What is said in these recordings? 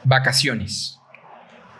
Vacaciones.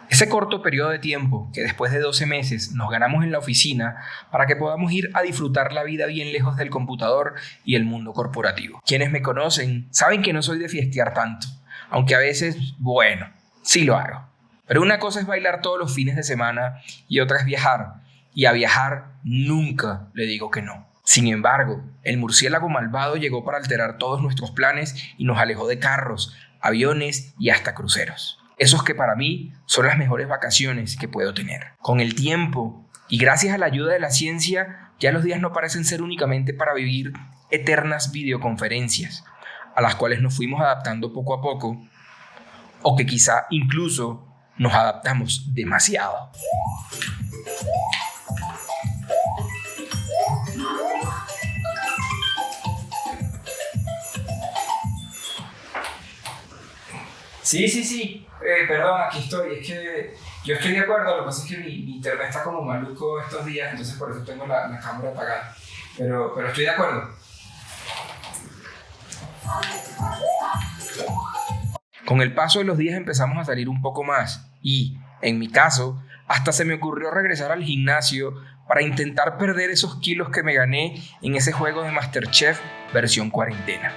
Ese corto periodo de tiempo que después de 12 meses nos ganamos en la oficina para que podamos ir a disfrutar la vida bien lejos del computador y el mundo corporativo. Quienes me conocen saben que no soy de fiestear tanto, aunque a veces, bueno, sí lo hago. Pero una cosa es bailar todos los fines de semana y otra es viajar, y a viajar nunca le digo que no. Sin embargo, el murciélago malvado llegó para alterar todos nuestros planes y nos alejó de carros, aviones y hasta cruceros. Esos que para mí son las mejores vacaciones que puedo tener. Con el tiempo y gracias a la ayuda de la ciencia, ya los días no parecen ser únicamente para vivir eternas videoconferencias, a las cuales nos fuimos adaptando poco a poco, o que quizá incluso nos adaptamos demasiado. Sí. Perdón, aquí estoy. Es que yo estoy de acuerdo. Lo que pasa es que mi internet está como maluco estos días, entonces por eso tengo la cámara apagada. Pero estoy de acuerdo. Con el paso de los días empezamos a salir un poco más y, en mi caso, hasta se me ocurrió regresar al gimnasio para intentar perder esos kilos que me gané en ese juego de MasterChef versión cuarentena.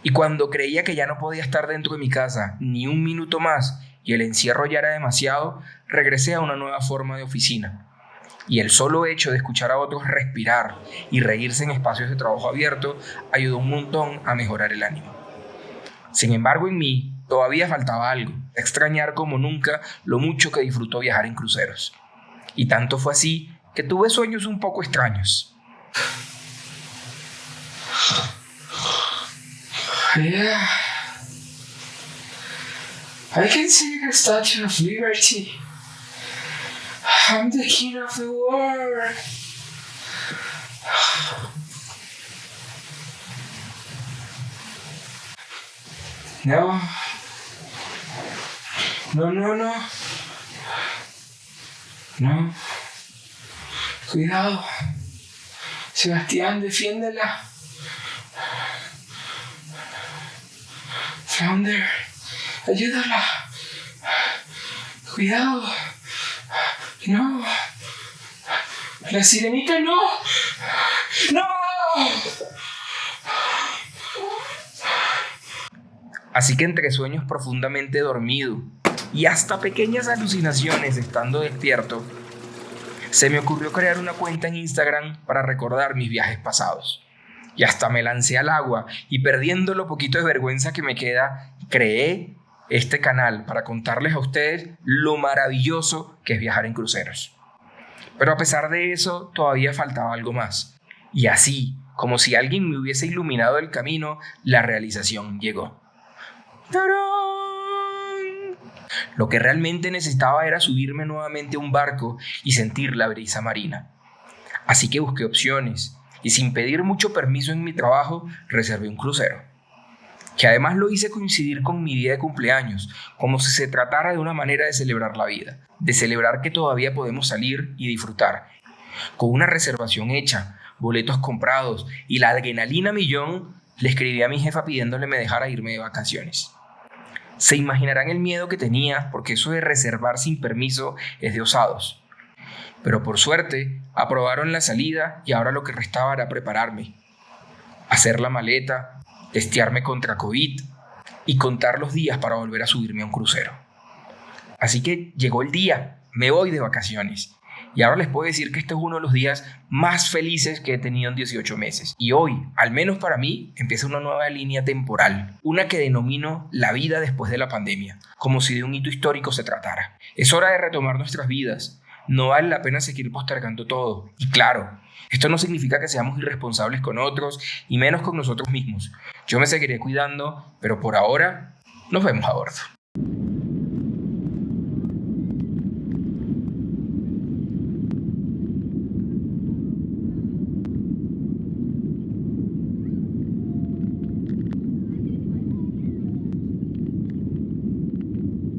Y cuando creía que ya no podía estar dentro de mi casa ni un minuto más y el encierro ya era demasiado, regresé a una nueva forma de oficina. Y el solo hecho de escuchar a otros respirar y reírse en espacios de trabajo abierto ayudó un montón a mejorar el ánimo. Sin embargo, en mí todavía faltaba algo, extrañar como nunca lo mucho que disfruto viajar en cruceros. Y tanto fue así que tuve sueños un poco extraños. Yeah, I can see the Statue of Liberty. I'm the king of the world. No. No. Cuidado. Sebastián, defiéndela. Flounder, ayúdala. Cuidado. No. La sirenita no. No. Así que entre sueños profundamente dormido y hasta pequeñas alucinaciones estando despierto, se me ocurrió crear una cuenta en Instagram para recordar mis viajes pasados. Y hasta me lancé al agua y perdiendo lo poquito de vergüenza que me queda, creé este canal para contarles a ustedes lo maravilloso que es viajar en cruceros. Pero a pesar de eso, todavía faltaba algo más. Y así, como si alguien me hubiese iluminado el camino, la realización llegó. ¡Tarán! Lo que realmente necesitaba era subirme nuevamente a un barco y sentir la brisa marina. Así que busqué opciones y sin pedir mucho permiso en mi trabajo, reservé un crucero. Que además lo hice coincidir con mi día de cumpleaños, como si se tratara de una manera de celebrar la vida, de celebrar que todavía podemos salir y disfrutar. Con una reservación hecha, boletos comprados y la adrenalina millón, le escribí a mi jefa pidiéndole me dejara irme de vacaciones. Se imaginarán el miedo que tenía, porque eso de reservar sin permiso es de osados. Pero por suerte, aprobaron la salida y ahora lo que restaba era prepararme. Hacer la maleta, testearme contra COVID y contar los días para volver a subirme a un crucero. Así que llegó el día, me voy de vacaciones. Y ahora les puedo decir que este es uno de los días más felices que he tenido en 18 meses. Y hoy, al menos para mí, empieza una nueva línea temporal. Una que denomino la vida después de la pandemia, como si de un hito histórico se tratara. Es hora de retomar nuestras vidas. No vale la pena seguir postergando todo. Y claro, esto no significa que seamos irresponsables con otros y menos con nosotros mismos. Yo me seguiré cuidando, pero por ahora nos vemos a bordo.